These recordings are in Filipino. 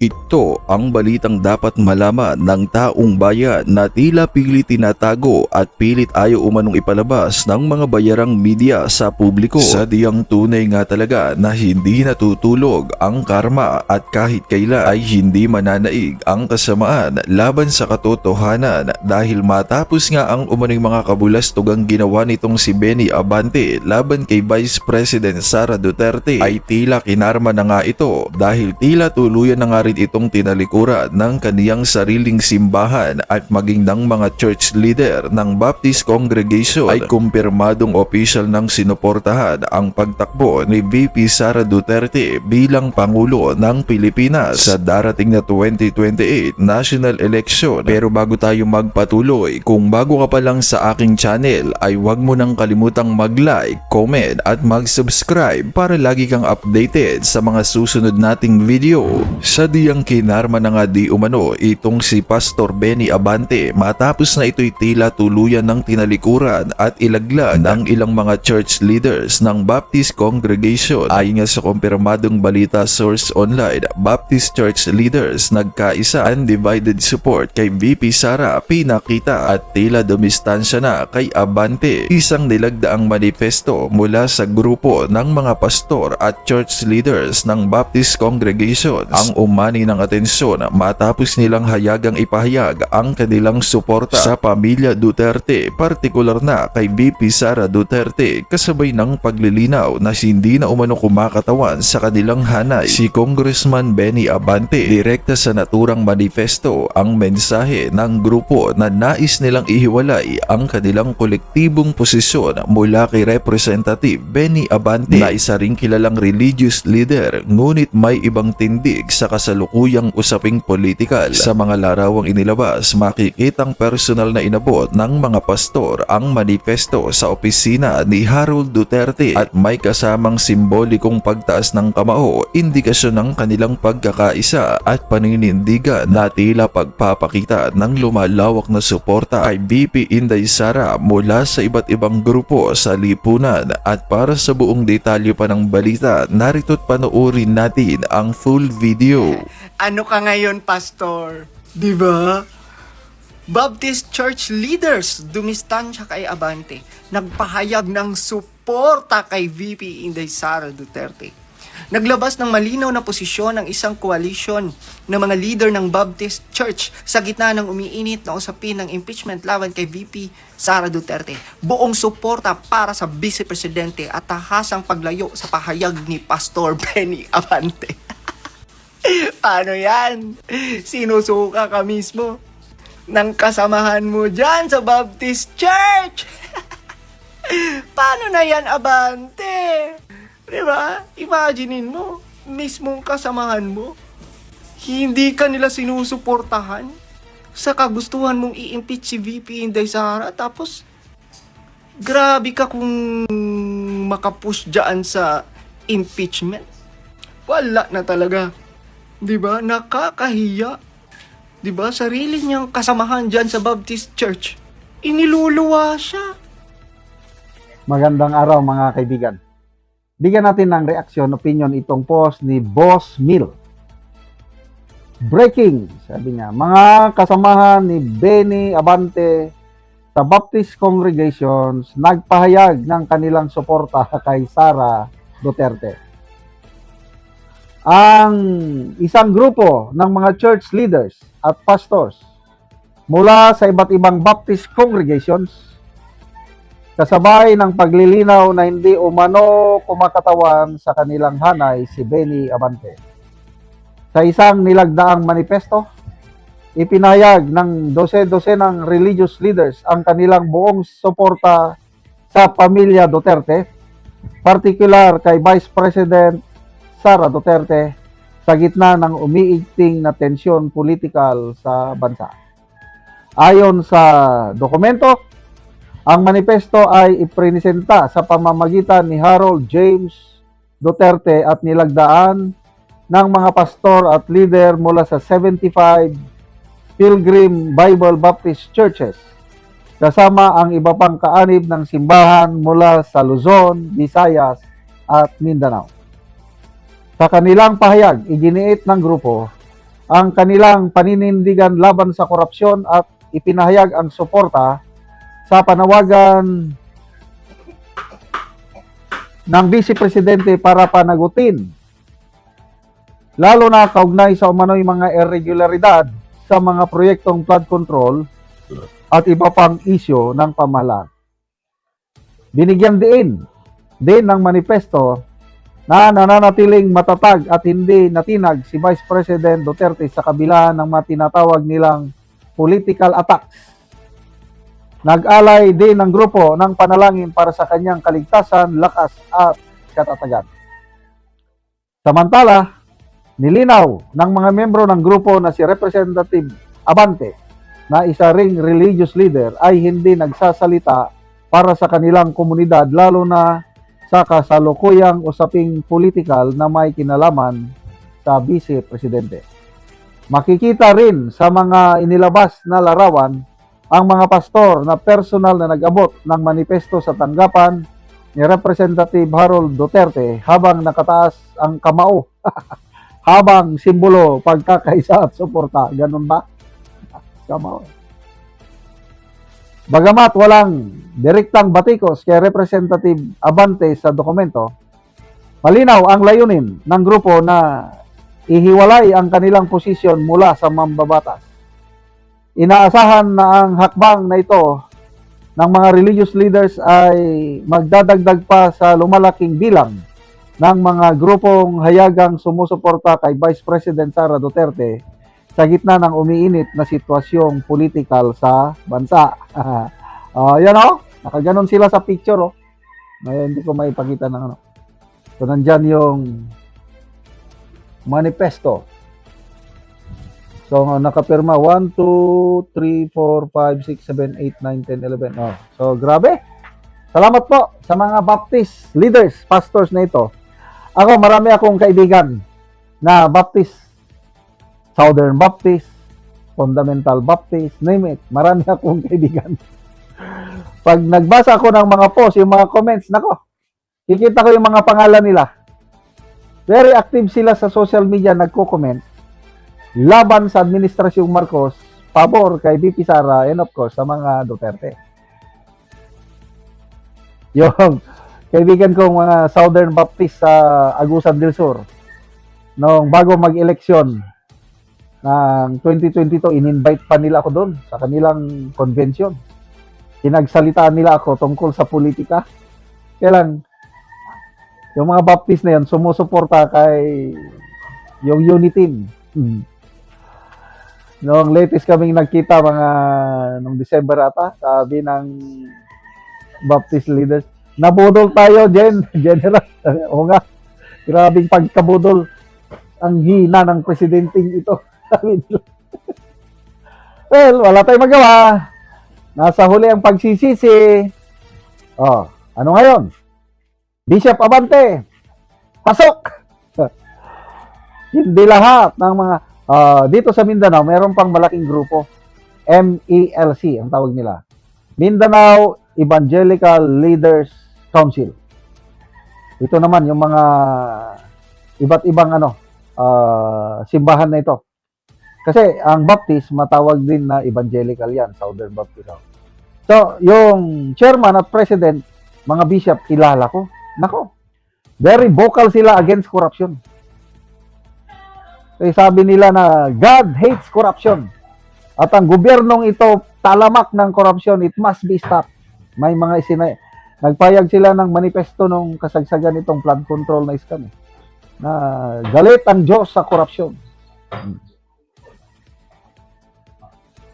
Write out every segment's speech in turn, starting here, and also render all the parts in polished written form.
Ito ang balitang dapat malaman ng taong bayan na tila pilit tinatago at pilit ayaw umanong ipalabas ng mga bayarang media sa publiko. Sadyang tunay nga talaga na hindi natutulog ang karma at kahit kailan ay hindi mananaig ang kasamaan laban sa katotohanan dahil matapos nga ang umano'y mga kabulastugang ginawa nitong si Benny Abante laban kay Vice President Sara Duterte ay tila kinarma na nga ito dahil tila tuluyan na nga rin itong tinalikuran ng kaniyang sariling simbahan at maging ng mga church leader ng Baptist Congregation ay kumpirmadong official ng sinuportahan ang pagtakbo ni VP Sara Duterte bilang Pangulo ng Pilipinas sa darating na 2028 national election. Pero bago tayo magpatuloy, kung bago ka pa lang sa aking channel ay huwag mo nang kalimutang mag-like, comment at mag-subscribe para lagi kang updated sa mga susunod nating video. Sa diyang kinarma na nga di umano itong si Pastor Benny Abante matapos na ito'y tila tuluyan ng tinalikuran at ilaglag ng ilang mga church leaders ng Baptist Congregation. Ayon nga sa kumpirmadong balita source online, Baptist church leaders nagkaisa undivided support kay VP Sara pinakita at tila dumistansya na kay Abante. Isang nilagdaang manifesto mula sa grupo ng mga pastor at church leaders ng Baptist Congregation ang umani ng atensyon matapos nilang hayagang ipahayag ang kanilang suporta sa pamilya Duterte, partikular na kay VP Sara Duterte kasabay ng paglilinaw na hindi na umano kumakatawan sa kanilang hanay si Congressman Benny Abante. Direkta sa naturang manifesto ang mensahe ng grupo na nais nilang ihiwalay ang kanilang kolektibong posisyon mula kay Representative Benny Abante na isa ring kilalang religious leader ngunit may ibang tindig sa kasalukuyang usaping politikal. Sa mga larawang inilabas, makikitang personal na inabot ng mga pastor ang manifesto sa opisina ni Harold Duterte at may kasamang simbolikong pagtaas ng kamao, indikasyon ng kanilang pagkakaisa at paninindigan na tila pagpapakita ng lumalawak na suporta kay VP Inday Sara mula sa iba't ibang grupo sa lipunan. At para sa buong detalye pa ng balita, narito't panoorin natin ang full video. Ano ka ngayon, Pastor? Diba? Baptist Church leaders dumistansya kay Abante. Nagpahayag ng suporta kay VP Inday Sara Duterte. Naglabas ng malinaw na posisyon ng isang koalisyon ng mga leader ng Baptist Church sa gitna ng umiinit na usapin ng impeachment laban kay VP Sara Duterte. Buong suporta para sa Vice Presidente at tahasang paglayo sa pahayag ni Pastor Benny Abante. Paano yan? Sinusuka ka mismo ng kasamahan mo dyan sa Baptist Church. Paano na yan, Abante? Diba? Imaginein mo, mismong kasamahan mo, hindi ka nila sinusuportahan sa kagustuhan mong i-impeach si VP Inday Sara, tapos grabe ka kung makapush dyan sa impeachment. Wala na talaga. Diba? Nakakahiya. Diba? Sarili niyang kasamahan dyan sa Baptist Church, iniluluwa siya. Magandang araw mga kaibigan. Bigyan natin ng reaksyon, opinion itong post ni Boss Mil. Breaking, sabi niya, mga kasamahan ni Benny Abante sa Baptist Congregations nagpahayag ng kanilang suporta kay Sara Duterte. Ang isang grupo ng mga church leaders at pastors mula sa iba't ibang Baptist congregations kasabay ng paglilinaw na hindi umano kumakatawan sa kanilang hanay si Benny Abante. Sa isang nilagdaang manifesto, ipinahayag ng dose-dosenang religious leaders ang kanilang buong suporta sa pamilya Duterte, partikular kay Vice President Sara Duterte sa gitna ng umiigting na tensyon politikal sa bansa. Ayon sa dokumento, ang manifesto ay ipresenta sa pamamagitan ni Harold James Duterte at nilagdaan ng mga pastor at leader mula sa 75 Pilgrim Bible Baptist Churches, kasama ang iba pang kaanib ng simbahan mula sa Luzon, Visayas at Mindanao. Sa kanilang pahayag, iginiit ng grupo ang kanilang paninindigan laban sa korupsyon at ipinahayag ang suporta sa panawagan ng Vice Presidente para panagutin, lalo na kaugnay sa umano'y mga irregularidad sa mga proyektong flood control at iba pang isyo ng pamahalaan. Binigyan din ng manifesto na nananatiling matatag at hindi natinag si Vice President Duterte sa kabila ng mga tinatawag nilang political attacks. Nag-alay din ng grupo ng panalangin para sa kanyang kaligtasan, lakas at katatagan. Samantala, nilinaw ng mga membro ng grupo na si Representative Abante na isa ring religious leader ay hindi nagsasalita para sa kanilang komunidad, lalo na sa kasalukuyang usaping politikal na may kinalaman sa Vice Presidente. Makikita rin sa mga inilabas na larawan ang mga pastor na personal na nag-abot ng manifesto sa tanggapan ni Representative Harold Duterte habang nakataas ang kamao habang simbolo pagkakaisa at suporta. Ganun ba? Kamao. Bagamat walang direktang batikos kay Representative Abante sa dokumento, malinaw ang layunin ng grupo na ihiwalay ang kanilang posisyon mula sa mambabatas. Inaasahan na ang hakbang na ito ng mga religious leaders ay magdadagdag pa sa lumalaking bilang ng mga grupong hayagang sumusuporta kay Vice President Sara Duterte sa gitna ng umiinit na sitwasyong politikal sa bansa. Yan o, nakaganon sila sa picture o. Hindi ko maipakita ng ano. So, nandyan yung manifesto. So, nakapirma 1, 2, 3, 4, 5, 6, 7, 8, 9, 10, 11. Oh. So, grabe. Salamat po sa mga Baptist leaders, pastors na ito. Ako, marami akong kaibigan na Baptist, Southern Baptist, Fundamental Baptist, name it. Marami akong kaibigan. Pag nagbasa ako ng mga post, yung mga comments, nako, kikita ko yung mga pangalan nila. Very active sila sa social media, nagko-comment laban sa Administrasyong Marcos, pabor kay VP Sara, and of course, sa mga Duterte. Yung kaibigan kong mga Southern Baptist sa Agusan del Sur, nung bago mag-eleksyon ng 2022, in-invite pa nila ako doon sa kanilang convention. Pinagsalitaan nila ako tungkol sa politika. Kaya lang, yung mga Baptist na yan, sumusuporta kay yung Unity. Noong latest kaming nagkita, nung December ata, sabi ng Baptist leaders, nabudol tayo, General. O nga, grabing pagkabudol. Ang hina ng presidenting ito. Well, wala tayong magawa. Nasa huli ang pagsisisi. Oh, ano ngayon? Bishop Abante, pasok! Hindi lahat ng mga dito sa Mindanao, mayroon pang malaking grupo, MELC ang tawag nila, Mindanao Evangelical Leaders Council. Ito naman yung mga iba't ibang simbahan na ito. Kasi ang Baptist matawag din na evangelical yan, Southern Baptist. So, yung chairman at president, mga bishop, kilala ko. Nako, very vocal sila against corruption. Kasi sabi nila na God hates corruption. At ang gobyernong ito talamak ng corruption, it must be stopped. May mga nagpayag sila ng manifesto nung kasagsagan itong flood control na scam. Na galit ang Diyos sa corruption.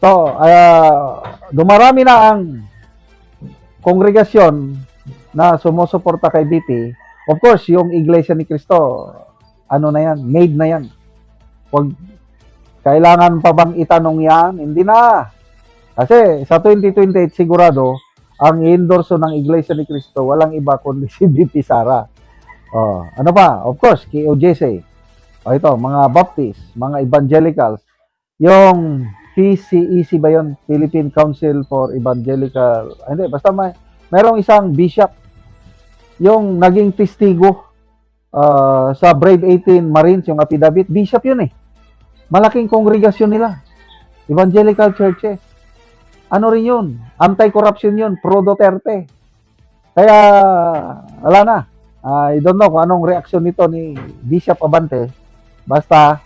So, dumarami na ang kongregasyon na sumusuporta kay BP. Of course, yung Iglesia ni Cristo, ano na yan, made na yan. Huwag, kailangan pa bang itanong yan? Hindi na. Kasi sa 2028, sigurado, ang i-endorso ng Iglesia ni Cristo, walang iba kundi si BP Sara. Ano pa? Of course, KOJC. Ito, mga Baptist, mga Evangelicals. Yung PCEC ba yun? Philippine Council for Evangelical. Hindi, basta mayroong isang bishop yung naging testigo sa Brave 18 Marines, yung affidavit. Bishop yun eh. malaking kongregasyon nila. Evangelical churches. Ano rin yun? Anti-corruption yun. Pro-Duterte. Kaya, wala na. I don't know kung anong reaksyon nito ni Bishop Abante. Basta,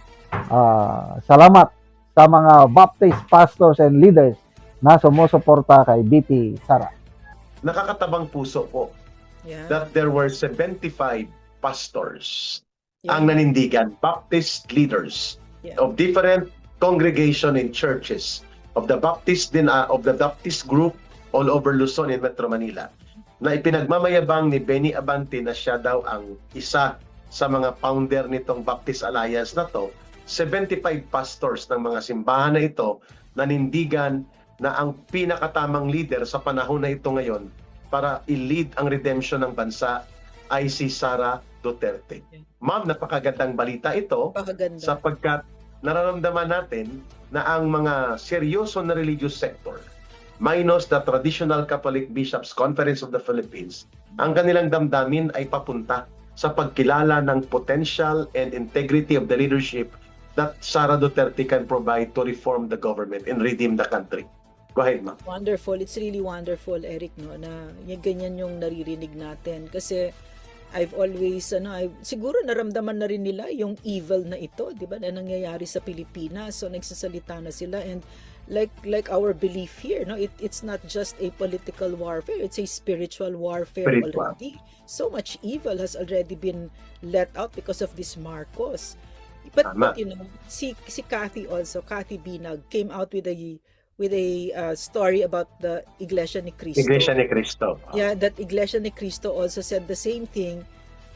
salamat sa mga Baptist pastors and leaders na sumusuporta kay BP Sara. Nakakatabang puso po Yeah. that there were 75 pastors Yeah. ang nanindigan, Baptist leaders Yeah. of different congregation and churches of the Baptist group all over Luzon and Metro Manila, na ipinagmamayabang ni Benny Abante na siya daw ang isa sa mga founder nitong Baptist Alliance na to. 75 pastors ng mga simbahan na ito nanindigan na ang pinakatamang leader sa panahon na ito ngayon para i-lead ang redemption ng bansa ay si Sara Duterte. Ma'am, napakagandang balita ito Napakaganda. sapagkat nararamdaman natin na ang mga seryoso na religious sector, minus the Traditional Catholic Bishops Conference of the Philippines, ang kanilang damdamin ay papunta sa pagkilala ng potential and integrity of the leadership that Sara Duterte can provide to reform the government and redeem the country. Go ahead, ma'am. Wonderful. It's really wonderful, Eric, no, na yung ganyan yung naririnig natin. Kasi I've always, siguro naramdaman na rin nila yung evil na ito, di ba, na nangyayari sa Pilipinas. So, nagsasalita na sila. And like our belief here, no, it's not just a political warfare, it's a spiritual warfare already. So much evil has already been let out because of this Marcos. But you know, si Kathy also, Kathy Binag, came out with a story about the Iglesia ni Cristo. Iglesia ni Cristo. Yeah, that Iglesia ni Cristo also said the same thing.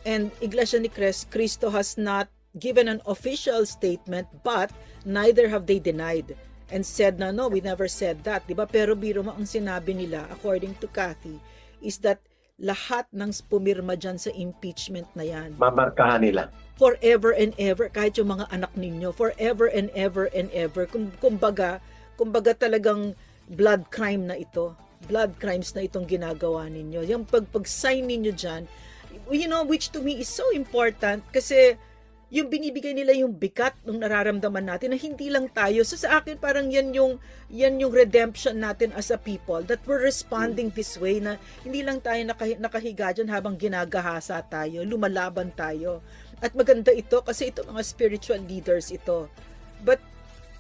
And Iglesia ni Cristo has not given an official statement, but neither have they denied and said na, no, we never said that. Diba? Pero biro mo, ang sinabi nila, according to Kathy, is that lahat ng pumirma dyan sa impeachment na yan, Mamarkahan nila. forever and ever, kahit yung mga anak ninyo, forever and ever and ever. Kumbaga talagang blood crime na ito. Blood crimes na itong ginagawa ninyo. Yung pag-sign ninyo dyan, you know, which to me is so important kasi yung binibigay nila yung bigat ng nararamdaman natin na hindi lang tayo. So sa akin parang yan yung redemption natin as a people, that we're responding this way, na hindi lang tayo nakahiga dyan habang ginagahasa tayo, lumalaban tayo. At maganda ito kasi ito mga spiritual leaders ito. But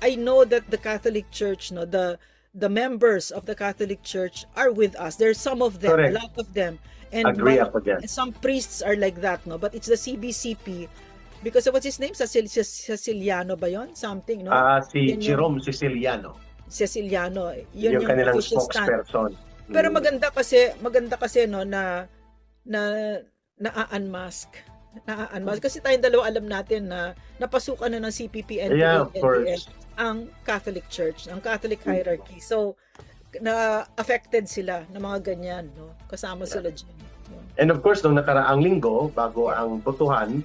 I know that the Catholic Church, no, the members of the Catholic Church are with us. There's some of them, Correct. a lot of them. And Agree ako dyan. some priests are like that, no? But it's the CBCP. Because of what's his name? Siciliano ba yon? Something, no? Si Yun yung- Jerome Siciliano. Siciliano. Yun Yung kanilang official stand. spokesperson. Pero maganda kasi no na na-unmask. Kasi tayong dalawa alam natin na napasukan na ng CPP and Yeah, of course. ang Catholic Church, ang Catholic hierarchy. So na affected sila ng mga ganyan, no? Kasama sila diyan. No? And of course, nung nakaraang linggo, bago ang botohan,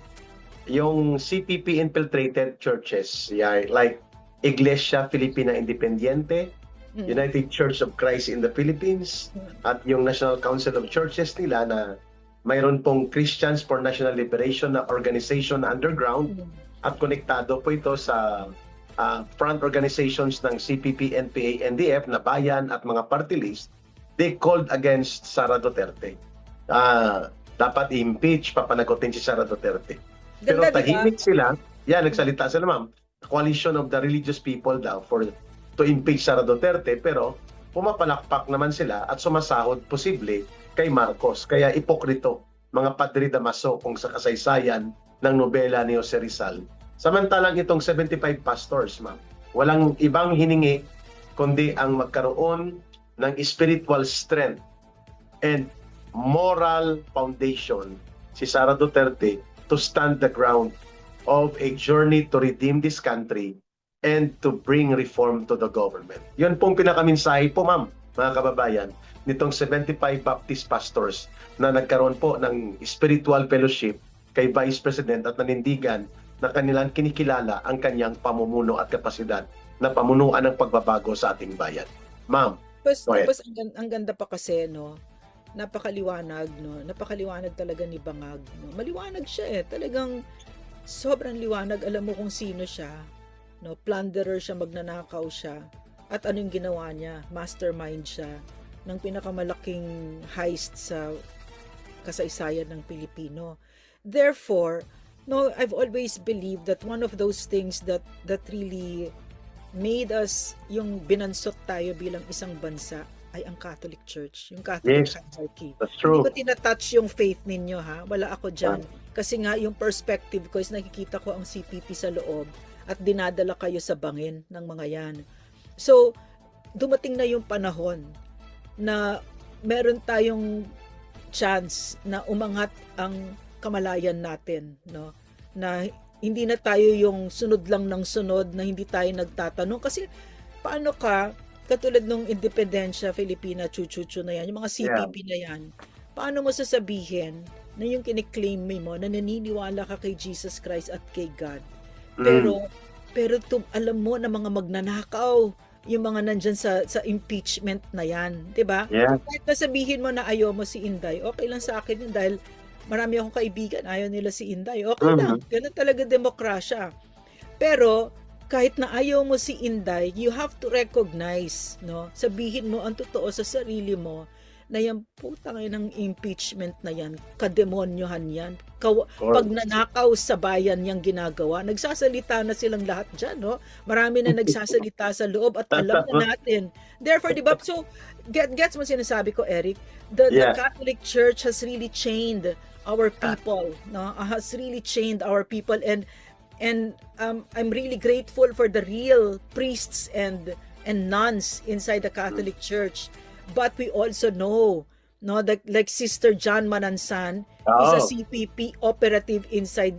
yung CPP infiltrated churches, like Iglesia Filipina Independiente, United Church of Christ in the Philippines, at yung National Council of Churches nila na mayroon pong Christians for National Liberation na organization underground, at konektado po ito sa front organizations ng CPP, NPA, NDF na bayan at mga party list. They called against Sara Duterte. Dapat i-impeach, papanagutin si Sara Duterte. Pero Ganda, tahimik sila. Nagsalita sila, ma'am. Coalition of the religious people daw to impeach Sara Duterte, pero pumapalakpak naman sila at sumasahod posible kay Marcos. Kaya ipokrito, mga Padre Damaso kung sa kasaysayan ng nobela ni Jose Rizal. Samantalang itong 75 pastors, ma'am, walang ibang hiningi kundi ang magkaroon ng spiritual strength and moral foundation si Sara Duterte to stand the ground of a journey to redeem this country and to bring reform to the government. Yun pong pinakaminsahe po, ma'am, mga kababayan, nitong 75 Baptist pastors na nagkaroon po ng spiritual fellowship kay Vice President at nanindigan na kanilang kinikilala ang kanyang pamumuno at kapasidad na pamunuan ng pagbabago sa ating bayan. Ma'am, go ahead. Tapos ang ganda pa kasi, no, napakaliwanag talaga ni Bangag, no. Maliwanag siya talagang sobrang liwanag, alam mo kung sino siya. no? Plunderer siya, magnanakaw siya. At anong ginawa niya? Mastermind siya ng pinakamalaking heist sa kasaysayan ng Pilipino. Therefore, no, I've always believed that one of those things that really made us yung binansot tayo bilang isang bansa ay ang Catholic Church, yung Catholic Yes. hierarchy. That's Hindi true. ko tinatouch yung faith ninyo, ha? Wala ako dyan. Kasi nga, yung perspective ko is nakikita ko ang CPP sa loob at dinadala kayo sa bangin ng mga yan. So, dumating na yung panahon na meron tayong chance na umangat ang kamalayan natin, no? Na hindi na tayo yung sunod lang ng sunod, na hindi tayo nagtatanong. Kasi, paano ka, katulad nung Independensya Filipina, chuchuchu na yan, yung mga CPP na yan, paano mo sasabihin na yung kiniklaim mo na naniniwala ka kay Jesus Christ at kay God, pero alam mo na mga magnanakaw yung mga nandyan sa impeachment na yan, di ba? Yeah. Kahit nasabihin mo na ayaw mo si Inday, okay lang sa akin yun dahil marami akong kaibigan, ayaw nila si Inday, okay lang, ganun talaga demokrasya. Pero kahit na ayaw mo si Inday, you have to recognize, no? Sabihin mo ang totoo sa sarili mo na yung putang ng impeachment na yan, kademonyohan yan, pag nanakaw sa bayan yung ginagawa, nagsasalita na silang lahat dyan, no? Marami na nagsasalita sa loob at alam na natin. Therefore, di ba? So, gets mo sinasabi ko, Eric? The Catholic Church has really chained our people, no? Has really chained our people, and I'm really grateful for the real priests and nuns inside the Catholic Church. But we also know, no, that like Sister John Manansan is a CPP operative inside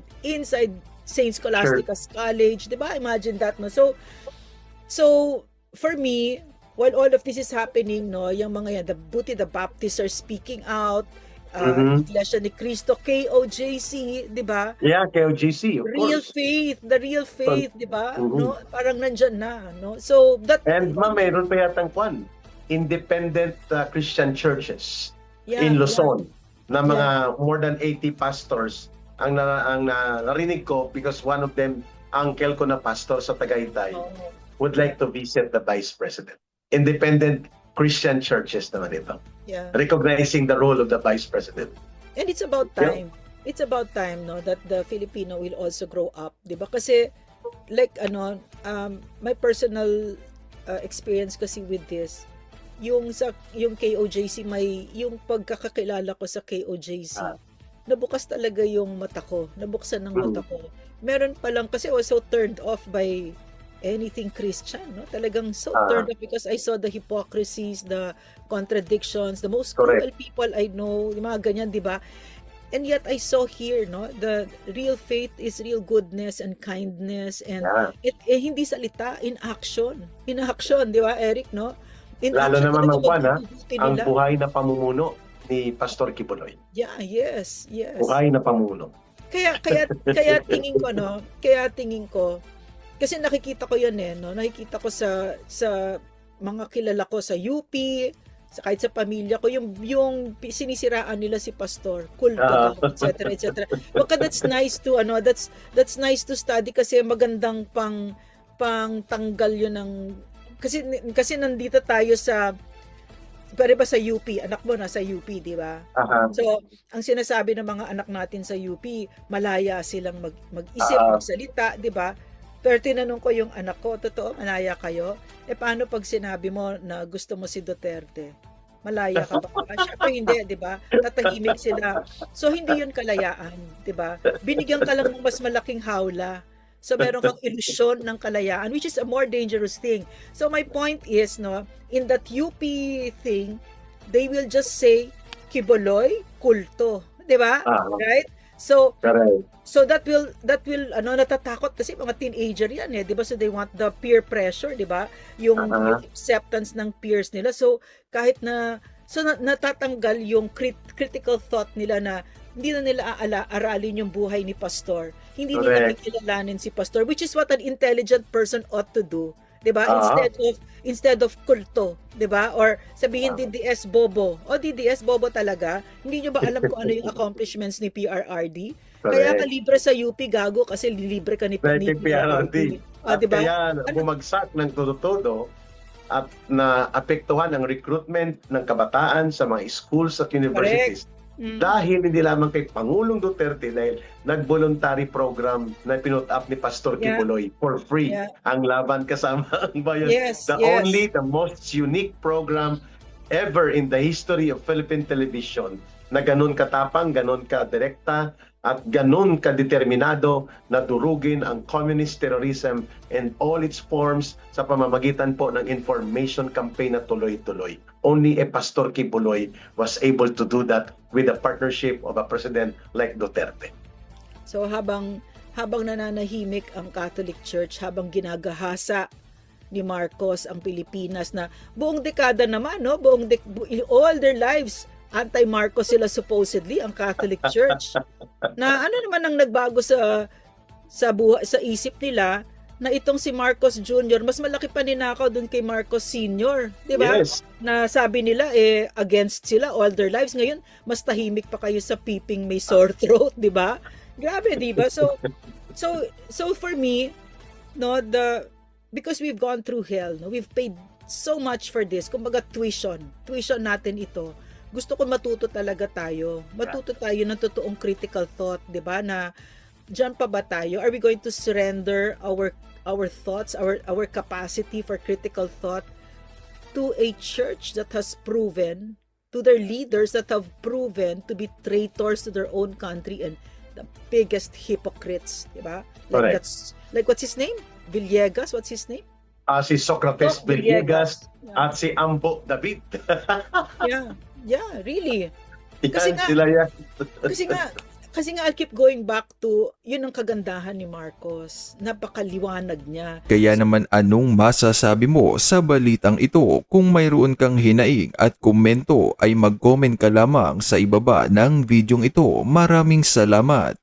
Saint Scholastica's College, 'di ba? Imagine that, no. So for me, while all of this is happening, no, yung mga yan, the Baptists are speaking out, Iglesia ni Cristo, KOJC, 'di ba? Yeah, KOGC, of Real course. faith, the real faith, 'di ba? No, parang nandyan na, no. So that, And mayroon pa yatang independent Christian churches in Luzon na mga more than 80 pastors ang narinig ko, because one of them, uncle ko na pastor sa Tagaytay, would like to visit the Vice President. Independent Christian churches naman ito. Yeah. Recognizing the role of the Vice President. And it's about time. It's about time, no, that the Filipino will also grow up, 'di ba? Kasi like my personal experience kasi with this, yung KOJC, yung pagkakakilala ko sa KOJC, nabukas talaga yung mata ko, nabuksan ng mata ko. Meron pa lang, kasi I was so turned off by anything Christian, no? Talagang so turned off because I saw the hypocrisies, the contradictions, the most cruel people I know, yung mga ganyan, di ba? And yet I saw here, no, the real faith is real goodness and kindness, and hindi salita, in action, di ba, Eric, no? Lalo naman ang buhay na pamumuno ni Pastor Kibuloy. Yeah, yes. Buhay na pamuno. Kaya tingin ko, kasi nakikita ko 'yan, no? Nakikita ko sa mga kilala ko sa UP, kahit sa pamilya ko, yung sinisiraan nila si pastor, kulto, etc. Baka that's nice to that's nice to study, kasi magandang pang tanggal 'yun ng, kasi nandito tayo pero ba sa UP, anak mo nasa UP, di ba? So, ang sinasabi ng mga anak natin sa UP, malaya silang mag-isip, magsalita, di ba? Pero tinanong ko yung anak ko, totoo, malaya kayo? Paano pag sinabi mo na gusto mo si Duterte? Malaya ka ba? Siyempre hindi, di ba? Tatahimik sila. So, hindi yun kalayaan, di ba? Binigyan ka lang ng mas malaking hawla. So, meron kang ilusyon ng kalayaan, which is a more dangerous thing. So, my point is, no, in that UP thing, they will just say, Kibuloy, kulto. Di ba? Right? So that will natatakot kasi mga teenager yan, di ba? So, they want the peer pressure, di ba? Yung acceptance ng peers nila. So, kahit natatanggal yung critical thought nila na hindi na nila aralin yung buhay ni pastor. Hindi nila kilalanin si pastor, which is what an intelligent person ought to do, 'di ba? Instead of kulto, 'di ba? Or sabihin DDS bobo. DDS bobo talaga. Hindi nyo ba alam kung ano yung accomplishments ni PRRD? Kaya ka libre sa UP, gago, kasi libre ka ni PRRD. At Diba? kaya bumagsak ng todo-todo at naapektuhan ang recruitment ng kabataan sa mga schools at universities. Mm. Dahil hindi lamang kay Pangulong Duterte, dahil nag-voluntary program na pinut up ni Pastor Yeah. Kibuloy for free. Yeah. Ang laban kasama ang bayan. Yes, The most unique program ever in the history of Philippine television na ganun katapang, ganun ka-direkta, at ganun ka-determinado na durugin ang communist terrorism and all its forms sa pamamagitan po ng information campaign na tuloy-tuloy. Only a Pastor Kibuloy was able to do that with the partnership of a president like Duterte. So habang nananahimik ang Catholic Church, habang ginagahasa ni Marcos ang Pilipinas na buong dekada naman, no? All their lives anti-Marcos sila supposedly, ang Catholic Church. Na ano naman ang nagbago sa isip nila na itong si Marcos Jr. mas malaki pa ninakaw dun kay Marcos Sr. 'Di ba? Yes. Na sabi nila against sila all their lives, ngayon mas tahimik pa kayo sa peeping may sore throat, 'di ba? Grabe, 'di ba? So for me, no, because we've gone through hell, no, we've paid so much for this. Kumbaga tuition natin ito. Gusto ko matuto talaga tayo. Matuto tayo ng totoong critical thought, 'di ba? Na diyan pa ba tayo? Are we going to surrender our thoughts, our capacity for critical thought to a church that has proven, to their leaders that have proven to be traitors to their own country and the biggest hypocrites, 'di ba? Correct. Like what's his name? Villegas, what's his name? Si Socrates Villegas at si Ambo David. Yeah, really. Yan, nga- sila yan. Kasi nga I'll keep going back to yun ang kagandahan ni Marcos. Napakaliwanag niya. Kaya naman anong masasabi mo sa balitang ito? Kung mayroon kang hinaing at komento ay mag-comment ka lamang sa ibaba ng videong ito. Maraming salamat.